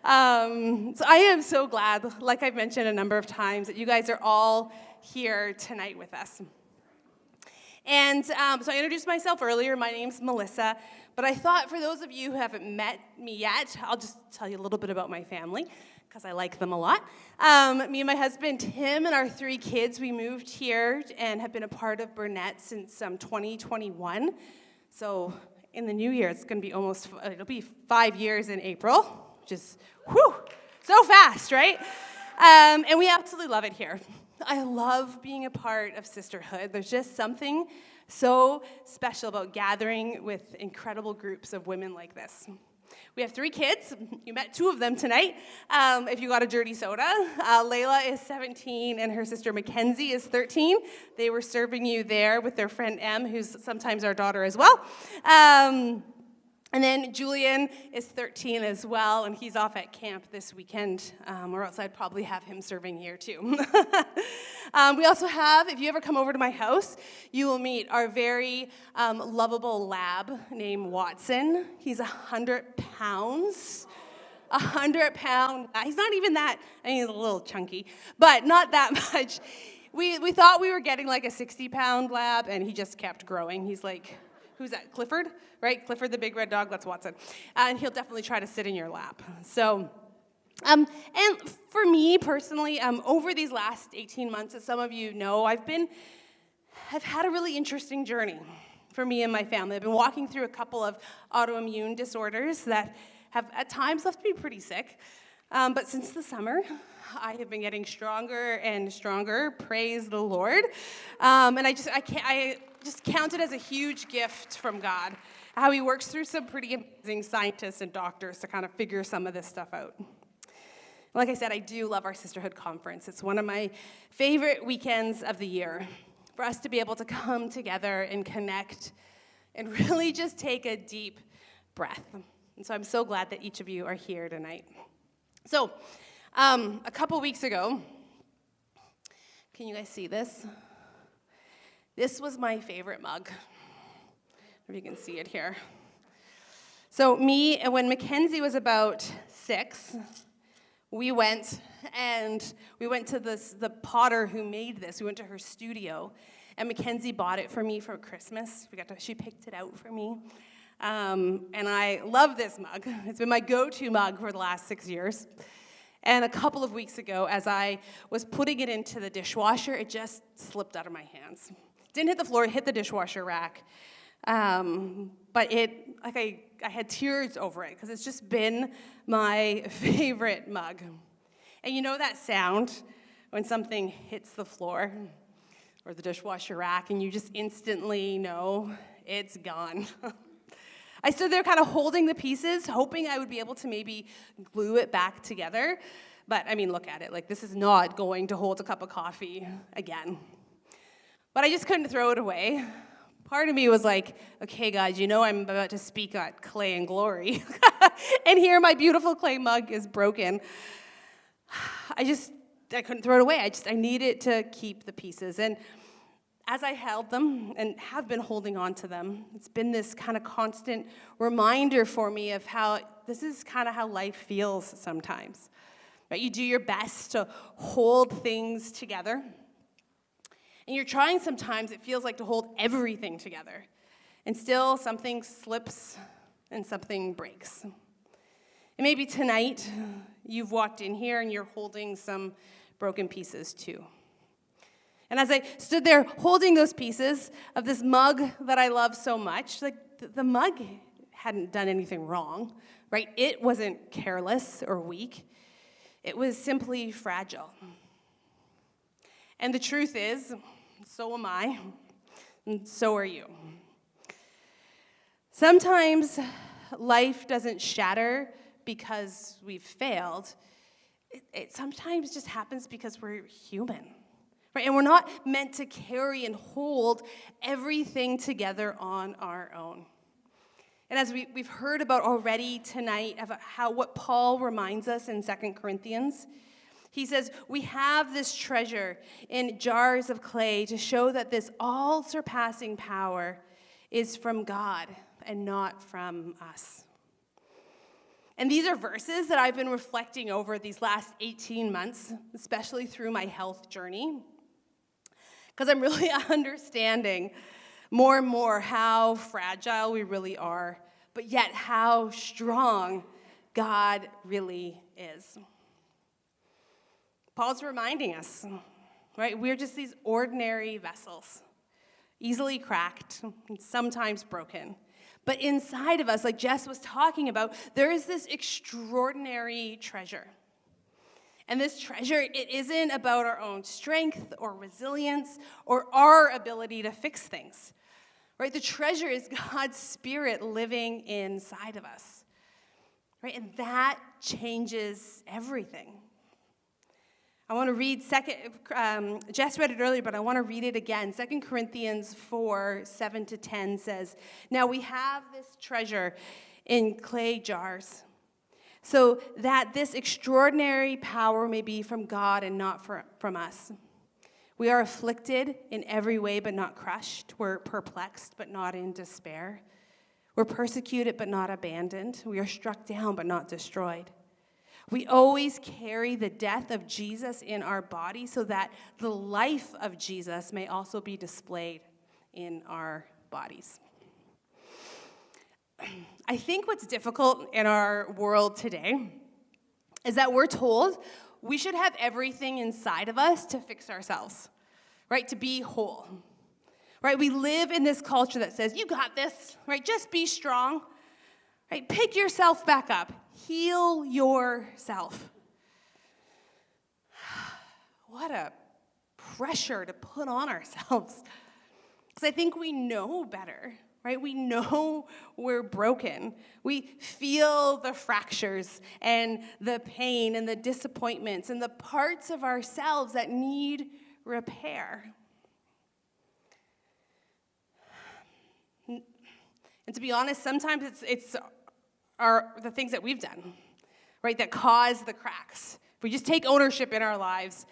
So I am so glad, like I've mentioned a number of times, that you guys are all here tonight with us. And so I introduced myself earlier. My name's Melissa. But I thought for those of you who haven't met me yet, I'll just tell you a little bit about my family, because I like them a lot. Me and my husband, Tim, and our 3 kids, we moved here and have been a part of Burnett since 2021. So in the new year, it's going to be it'll be 5 years in April, which is, whew, so fast, right? And we absolutely love it here. I love being a part of Sisterhood. There's just something so special about gathering with incredible groups of women like this. We have 3 kids. You met 2 of them tonight. If you got a dirty soda, Layla is 17 and her sister Mackenzie is 13. They were serving you there with their friend Em, who's sometimes our daughter as well. And then Julian is 13 as well, and he's off at camp this weekend, or else I'd probably have him serving here too. We also have, if you ever come over to my house, you will meet our very lovable lab named Watson. He's 100 pounds. 100-pound. He's not even that, I mean, he's a little chunky, but not that much. We thought we were getting like a 60-pound lab, and he just kept growing. He's like, who's that? Clifford, right? Clifford the big red dog, that's Watson. And he'll definitely try to sit in your lap. So, and for me personally, over these last 18 months, as some of you know, I've had a really interesting journey for me and my family. I've been walking through a couple of autoimmune disorders that have at times left me pretty sick. But since the summer, I have been getting stronger and stronger. Praise the Lord. And I just count it as a huge gift from God, how he works through some pretty amazing scientists and doctors to kind of figure some of this stuff out. Like I said, I do love our Sisterhood Conference. It's one of my favorite weekends of the year, for us to be able to come together and connect and really just take a deep breath. And so I'm so glad that each of you are here tonight. So, a couple weeks ago, can you guys see this? This was my favorite mug. If you can see it here. So when Mackenzie was about 6, we went to the potter who made this. We went to her studio, and Mackenzie bought it for me for Christmas. She picked it out for me. And I love this mug. It's been my go-to mug for the last 6 years. And a couple of weeks ago, as I was putting it into the dishwasher, it just slipped out of my hands. Didn't hit the floor, it hit the dishwasher rack. But I had tears over it, because it's just been my favorite mug. And you know that sound when something hits the floor or the dishwasher rack, and you just instantly know it's gone. I stood there kind of holding the pieces, hoping I would be able to maybe glue it back together. But, I mean, look at it. Like, this is not going to hold a cup of coffee again. But I just couldn't throw it away. Part of me was like, okay, God, you know I'm about to speak at Clay and Glory. And here my beautiful clay mug is broken. I couldn't throw it away. I needed to keep the pieces. And as I held them and have been holding on to them, it's been this kind of constant reminder for me of how this is kind of how life feels sometimes. Right? You do your best to hold things together. And you're trying sometimes, it feels like, to hold everything together. And still something slips and something breaks. And maybe tonight you've walked in here and you're holding some broken pieces too. And as I stood there holding those pieces of this mug that I love so much, like the mug hadn't done anything wrong, right? It wasn't careless or weak. It was simply fragile. And the truth is, so am I, and so are you. Sometimes life doesn't shatter because we've failed. It sometimes just happens because we're human. Right? And we're not meant to carry and hold everything together on our own. And as we've heard about already tonight, about what Paul reminds us in 2 Corinthians, he says, we have this treasure in jars of clay to show that this all-surpassing power is from God and not from us. And these are verses that I've been reflecting over these last 18 months, especially through my health journey, because I'm really understanding more and more how fragile we really are, but yet how strong God really is. Paul's reminding us, right? We're just these ordinary vessels, easily cracked, and sometimes broken. But inside of us, like Jess was talking about, there is this extraordinary treasure. And this treasure, it isn't about our own strength or resilience or our ability to fix things, right? The treasure is God's Spirit living inside of us, right? And that changes everything. I want to read Jess read it earlier, but I want to read it again. 2 Corinthians 4, 7-10 says, "Now we have this treasure in clay jars, so that this extraordinary power may be from God and not from us. We are afflicted in every way, but not crushed. We're perplexed, but not in despair. We're persecuted, but not abandoned. We are struck down, but not destroyed. We always carry the death of Jesus in our body so that the life of Jesus may also be displayed in our bodies." I think what's difficult in our world today is that we're told we should have everything inside of us to fix ourselves, right? To be whole, right? We live in this culture that says, you got this, right? Just be strong, right? Pick yourself back up. Heal yourself. What a pressure to put on ourselves. Because I think we know better, right? We know we're broken. We feel the fractures and the pain and the disappointments and the parts of ourselves that need repair. And to be honest, sometimes it's the things that we've done, right, that cause the cracks. If we just take ownership in our lives,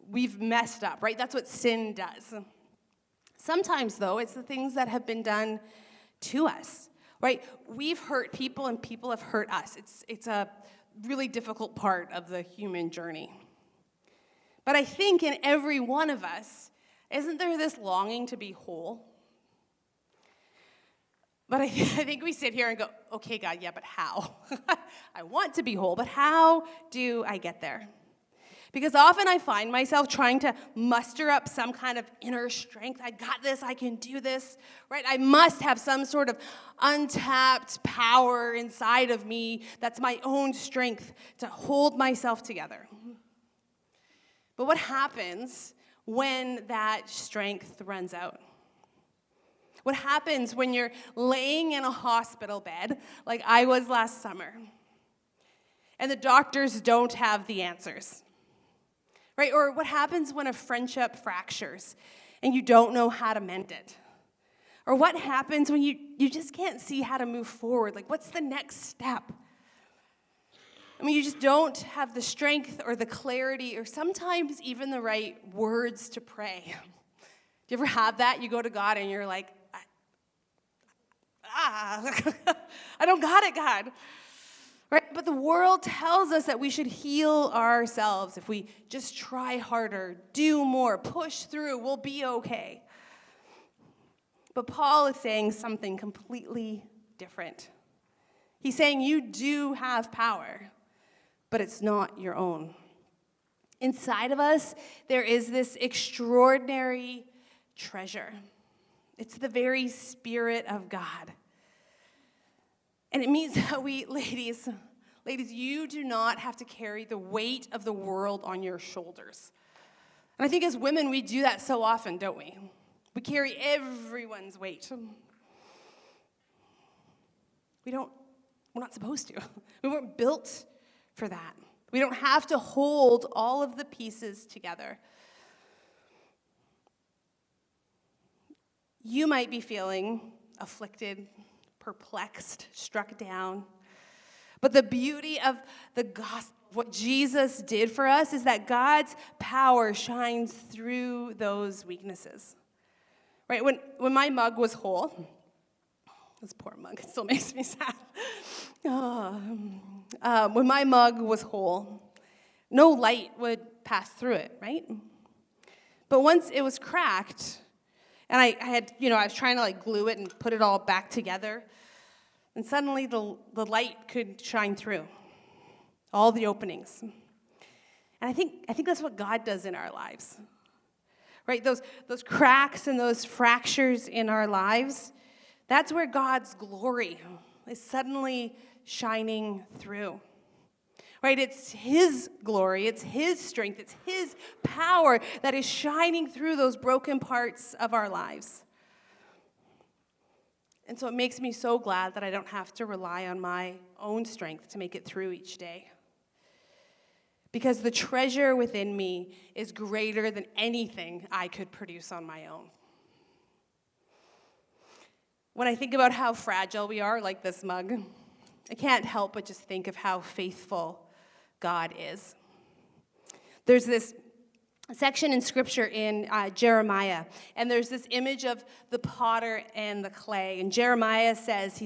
we've messed up, right? That's what sin does. Sometimes, though, it's the things that have been done to us, right? We've hurt people, and people have hurt us. It's a really difficult part of the human journey. But I think in every one of us, isn't there this longing to be whole? But I think we sit here and go, okay, God, yeah, but how? I want to be whole, but how do I get there? Because often I find myself trying to muster up some kind of inner strength. I got this, I can do this, right? I must have some sort of untapped power inside of me that's my own strength to hold myself together. But what happens when that strength runs out? What happens when you're laying in a hospital bed, like I was last summer, and the doctors don't have the answers, right? Or what happens when a friendship fractures and you don't know how to mend it? Or what happens when you just can't see how to move forward? Like, what's the next step? I mean, you just don't have the strength or the clarity or sometimes even the right words to pray. Do you ever have that? You go to God and you're like, I don't got it, God. Right? But the world tells us that we should heal ourselves. If we just try harder, do more, push through, we'll be okay. But Paul is saying something completely different. He's saying you do have power, but it's not your own. Inside of us, there is this extraordinary treasure. It's the very Spirit of God. And it means that ladies, you do not have to carry the weight of the world on your shoulders. And I think as women, we do that so often, don't we? We carry everyone's weight. We're not supposed to. We weren't built for that. We don't have to hold all of the pieces together. You might be feeling afflicted, perplexed, struck down. But the beauty of the gospel, what Jesus did for us, is that God's power shines through those weaknesses. Right? When my mug was whole, this poor mug, it still makes me sad. when my mug was whole, no light would pass through it, right? But once it was cracked, and I was trying to glue it and put it all back together, and suddenly the light could shine through all the openings. And I think that's what God does in our lives, right? Those cracks and those fractures in our lives, that's where God's glory is suddenly shining through. Right? It's His glory, it's His strength, it's His power that is shining through those broken parts of our lives. And so it makes me so glad that I don't have to rely on my own strength to make it through each day. Because the treasure within me is greater than anything I could produce on my own. When I think about how fragile we are, like this mug, I can't help but just think of how faithful God is. There's this section in Scripture in Jeremiah, and there's this image of the potter and the clay. And Jeremiah says,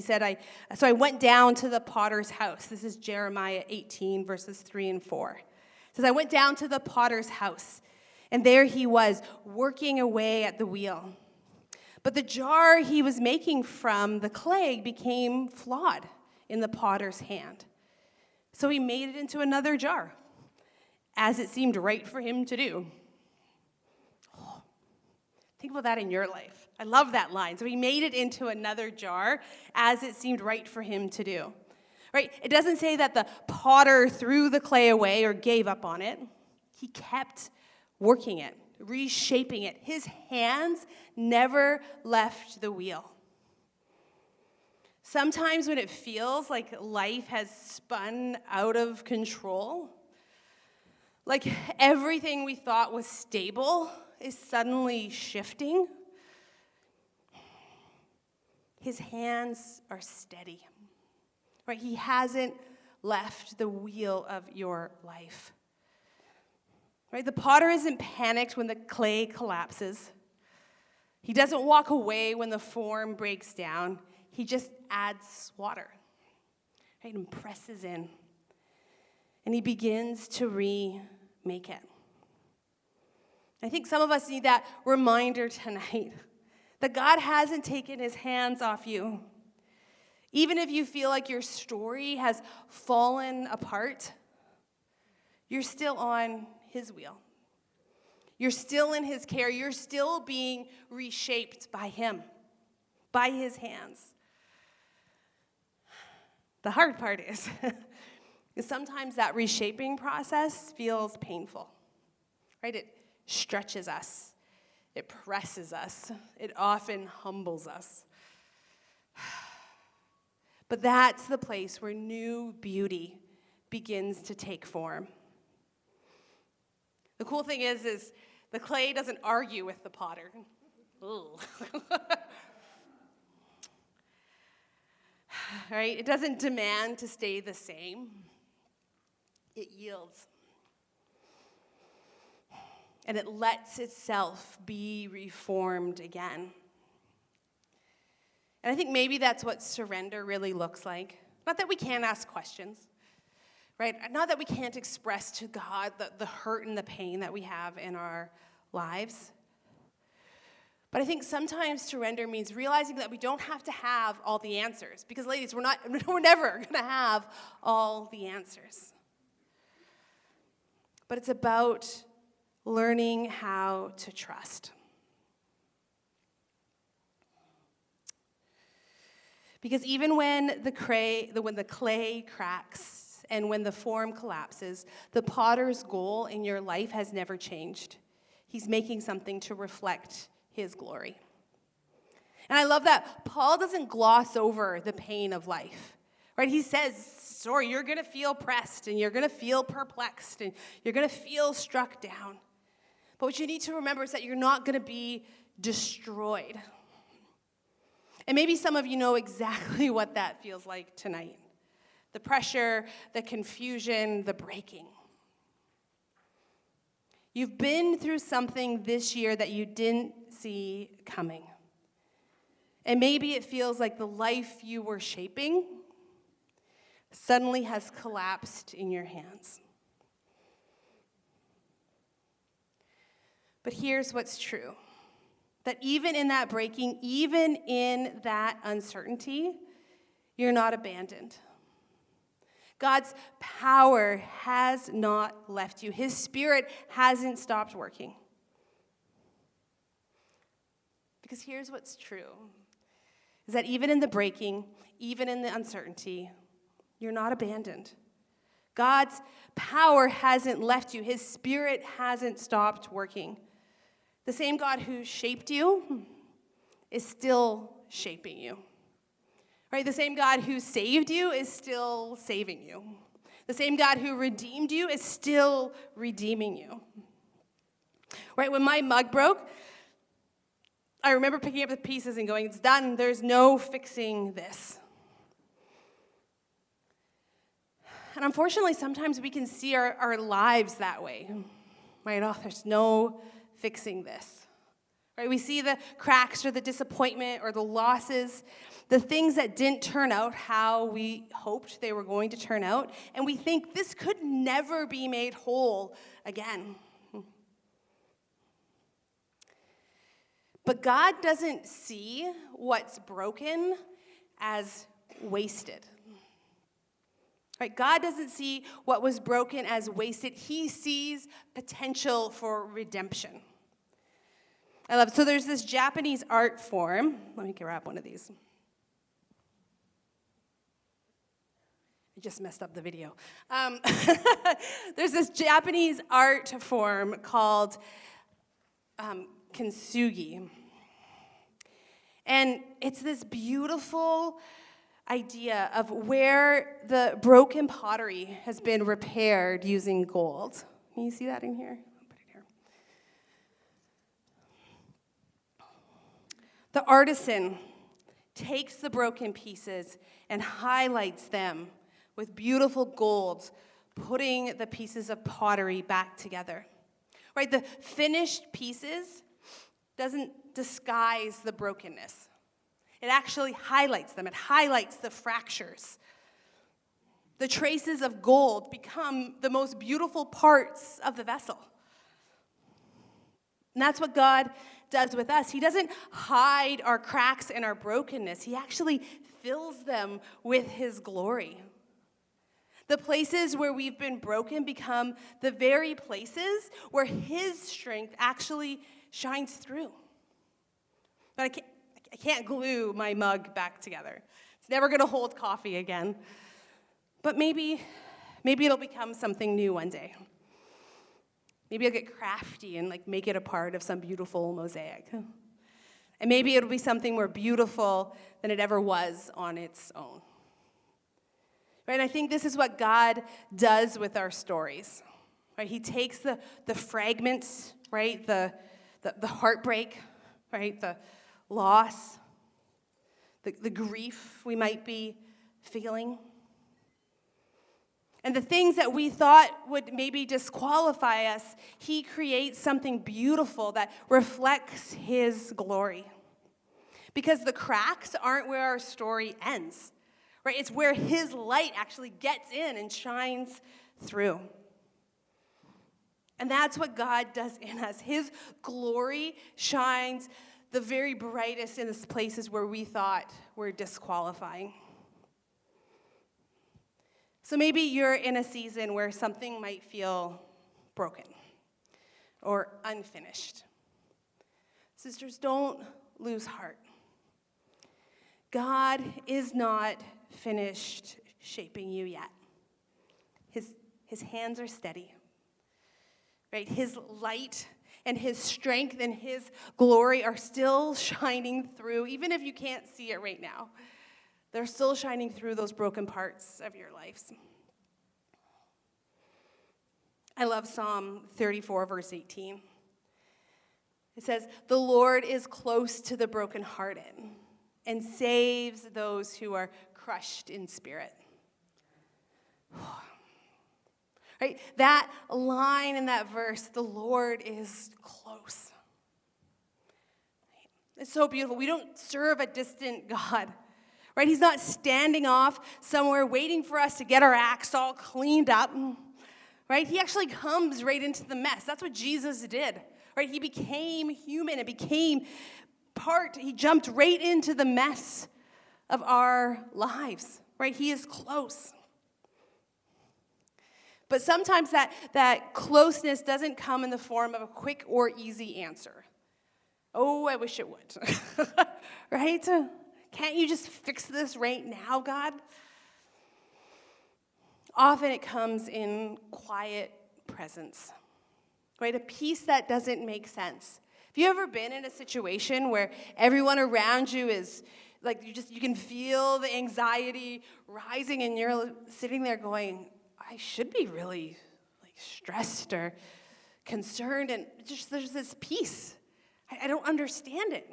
so I went down to the potter's house. This is Jeremiah 18, verses 3 and 4. It says, I went down to the potter's house, and there he was, working away at the wheel. But the jar he was making from the clay became flawed in the potter's hand. So he made it into another jar, as it seemed right for him to do. Oh, think about that in your life. I love that line. So he made it into another jar, as it seemed right for him to do. Right? It doesn't say that the potter threw the clay away or gave up on it. He kept working it, reshaping it. His hands never left the wheel. Sometimes when it feels like life has spun out of control, like everything we thought was stable is suddenly shifting, His hands are steady, right? He hasn't left the wheel of your life, right? The potter isn't panicked when the clay collapses. He doesn't walk away when the form breaks down. He just adds water, right, and presses in. And he begins to remake it. I think some of us need that reminder tonight that God hasn't taken His hands off you. Even if you feel like your story has fallen apart, you're still on His wheel. You're still in His care. You're still being reshaped by Him, by His hands. The hard part is sometimes that reshaping process feels painful, right? It stretches us. It presses us. It often humbles us. But that's the place where new beauty begins to take form. The cool thing is the clay doesn't argue with the potter. Right? It doesn't demand to stay the same. It yields. And it lets itself be reformed again. And I think maybe that's what surrender really looks like. Not that we can't ask questions, right? Not that we can't express to God the hurt and the pain that we have in our lives. But I think sometimes surrender means realizing that we don't have to have all the answers. Because ladies, we're never going to have all the answers. But it's about learning how to trust. Because even when the clay cracks and when the form collapses, the potter's goal in your life has never changed. He's making something to reflect His glory. And I love that Paul doesn't gloss over the pain of life, right? He says, sure, you're going to feel pressed, and you're going to feel perplexed, and you're going to feel struck down. But what you need to remember is that you're not going to be destroyed. And maybe some of you know exactly what that feels like tonight. The pressure, the confusion, the breaking. You've been through something this year that you didn't see coming. And maybe it feels like the life you were shaping suddenly has collapsed in your hands. But here's what's true, that even in that breaking, even in that uncertainty, you're not abandoned. God's power has not left you. His Spirit hasn't stopped working. Because here's what's true, is that even in the breaking, even in the uncertainty, you're not abandoned. God's power hasn't left you. His Spirit hasn't stopped working. The same God who shaped you is still shaping you. Right? The same God who saved you is still saving you. The same God who redeemed you is still redeeming you. Right? When my mug broke, I remember picking up the pieces and going, it's done. There's no fixing this. And unfortunately, sometimes we can see our lives that way. Right? Oh, there's no fixing this. Right? We see the cracks or the disappointment or the losses, the things that didn't turn out how we hoped they were going to turn out, and we think this could never be made whole again. But God doesn't see what's broken as wasted. Right? God doesn't see what was broken as wasted. He sees potential for redemption. I love it. So there's this Japanese art form. Let me grab one of these. I just messed up the video. There's this Japanese art form called kintsugi. And it's this beautiful idea of where the broken pottery has been repaired using gold. Can you see that in here? I'll put it here. The artisan takes the broken pieces and highlights them with beautiful gold, putting the pieces of pottery back together. Right? The finished pieces doesn't disguise the brokenness. It actually highlights them. It highlights the fractures. The traces of gold become the most beautiful parts of the vessel. And that's what God does with us. He doesn't hide our cracks and our brokenness. He actually fills them with his glory. The places where we've been broken become the very places where his strength actually shines through. But I can't glue my mug back together. It's never going to hold coffee again. But maybe it'll become something new one day. Maybe I'll get crafty and make it a part of some beautiful mosaic. And maybe it'll be something more beautiful than it ever was on its own. Right? And I think this is what God does with our stories. Right? He takes the fragments, right? The heartbreak, right? The loss, the grief we might be feeling, and the things that we thought would maybe disqualify us, he creates something beautiful that reflects his glory. Because the cracks aren't where our story ends, right? It's where his light actually gets in and shines through. And that's what God does in us. His glory shines the very brightest in the places where we thought were disqualifying. So maybe you're in a season where something might feel broken or unfinished. Sisters, don't lose heart. God is not finished shaping you yet. His hands are steady, right? His light and his strength and his glory are still shining through, even if you can't see it right now. They're still shining through those broken parts of your lives. I love Psalm 34, verse 18. It says, "The Lord is close to the brokenhearted and saves those who are crushed in spirit." Right? That line in that verse, the Lord is close. It's so beautiful. We don't serve a distant God. right? He's not standing off somewhere waiting for us to get our acts all cleaned up, right? He actually comes right into the mess. That's what Jesus did, right? He became human and became he jumped right into the mess of our lives, right? He is close. But sometimes that closeness doesn't come in the form of a quick or easy answer. Oh, I wish it would, right? Can't you just fix this right now, God? Often it comes in quiet presence, right? A peace that doesn't make sense. Have you ever been in a situation where everyone around you is like, you can feel the anxiety rising and you're sitting there going, I should be really stressed or concerned, and just there's this peace. I don't understand it.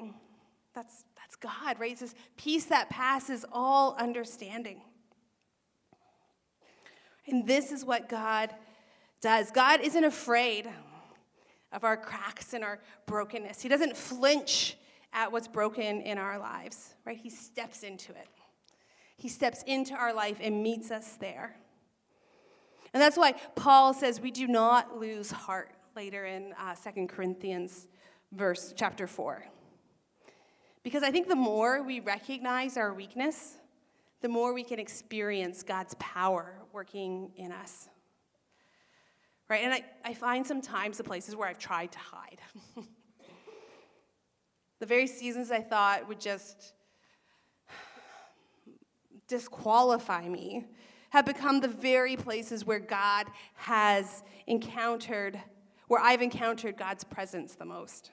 That's God, right? It's this peace that passes all understanding. And this is what God does. God isn't afraid of our cracks and our brokenness. He doesn't flinch at what's broken in our lives, right? He steps into it. He steps into our life and meets us there. And that's why Paul says we do not lose heart later in 2 Corinthians chapter 4. Because I think the more we recognize our weakness, the more we can experience God's power working in us. Right? And I find sometimes the places where I've tried to hide. The very seasons I thought would just disqualify me have become the very places where I've encountered God's presence the most.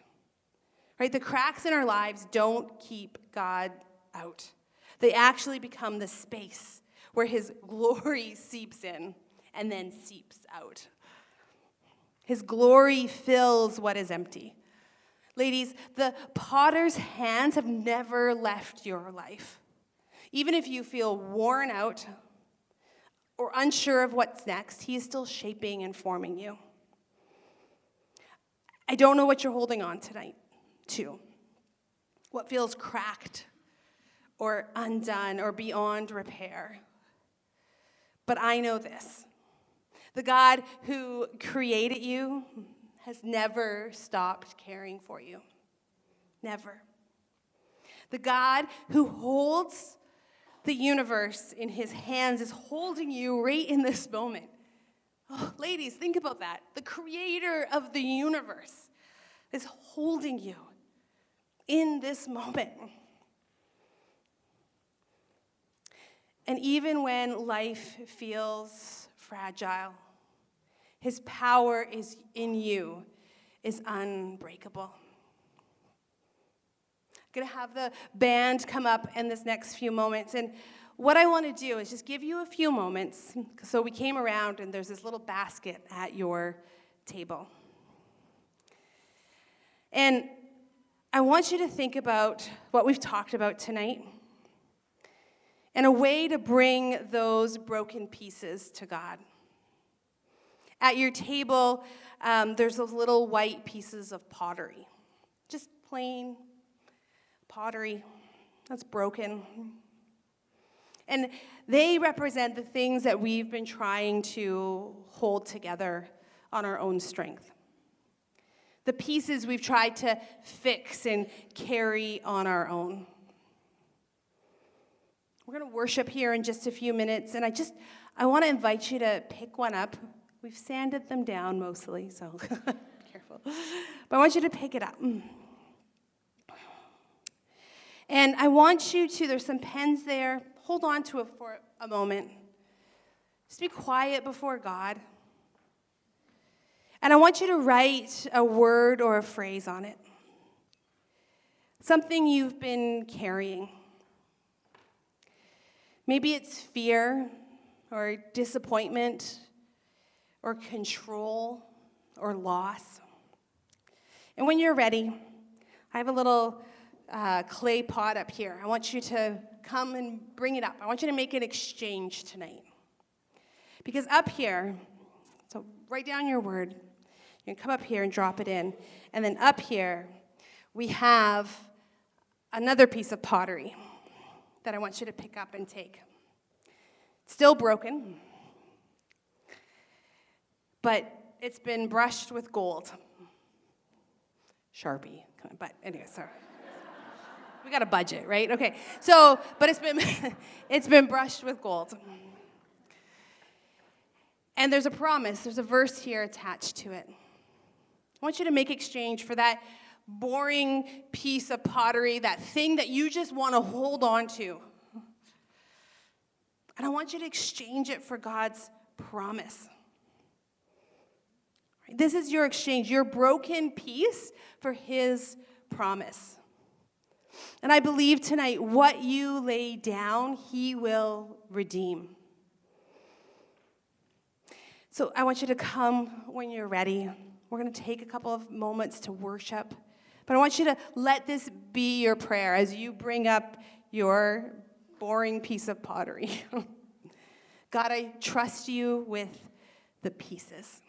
Right? The cracks in our lives don't keep God out. They actually become the space where his glory seeps in and then seeps out. His glory fills what is empty. Ladies, the potter's hands have never left your life. Even if you feel worn out or unsure of what's next, he is still shaping and forming you. I don't know what you're holding on tonight to. What feels cracked or undone or beyond repair. But I know this. The God who created you has never stopped caring for you. Never. The God who holds the universe in his hands is holding you right in this moment. Oh, ladies, think about that. The creator of the universe is holding you in this moment. And even when life feels fragile, his power is in you is unbreakable. I'm going to have the band come up in this next few moments. And what I want to do is just give you a few moments. So we came around, and there's this little basket at your table. And I want you to think about what we've talked about tonight and a way to bring those broken pieces to God. At your table, there's those little white pieces of pottery. Just plain pottery that's broken. And they represent the things that we've been trying to hold together on our own strength. The pieces we've tried to fix and carry on our own. We're going to worship here in just a few minutes, and I want to invite you to pick one up. We've sanded them down mostly, so careful. But I want you to pick it up. And I want you to, there's some pens there. Hold on to it for a moment. Just be quiet before God. And I want you to write a word or a phrase on it. Something you've been carrying. Maybe it's fear or disappointment or control or loss. And when you're ready, I have a little clay pot up here. I want you to come and bring it up. I want you to make an exchange tonight. Because up here, so write down your word. You can come up here and drop it in. And then up here, we have another piece of pottery that I want you to pick up and take. Still broken, but it's been brushed with gold. Sharpie, but anyway, sorry. We got a budget, right? Okay, so, but it's been brushed with gold. And there's a promise, there's a verse here attached to it. I want you to make exchange for that boring piece of pottery, that thing that you just want to hold on to. And I want you to exchange it for God's promise. This is your exchange, your broken piece for his promise. And I believe tonight, what you lay down, he will redeem. So I want you to come when you're ready. We're going to take a couple of moments to worship. But I want you to let this be your prayer as you bring up your boring piece of pottery. God, I trust you with the pieces.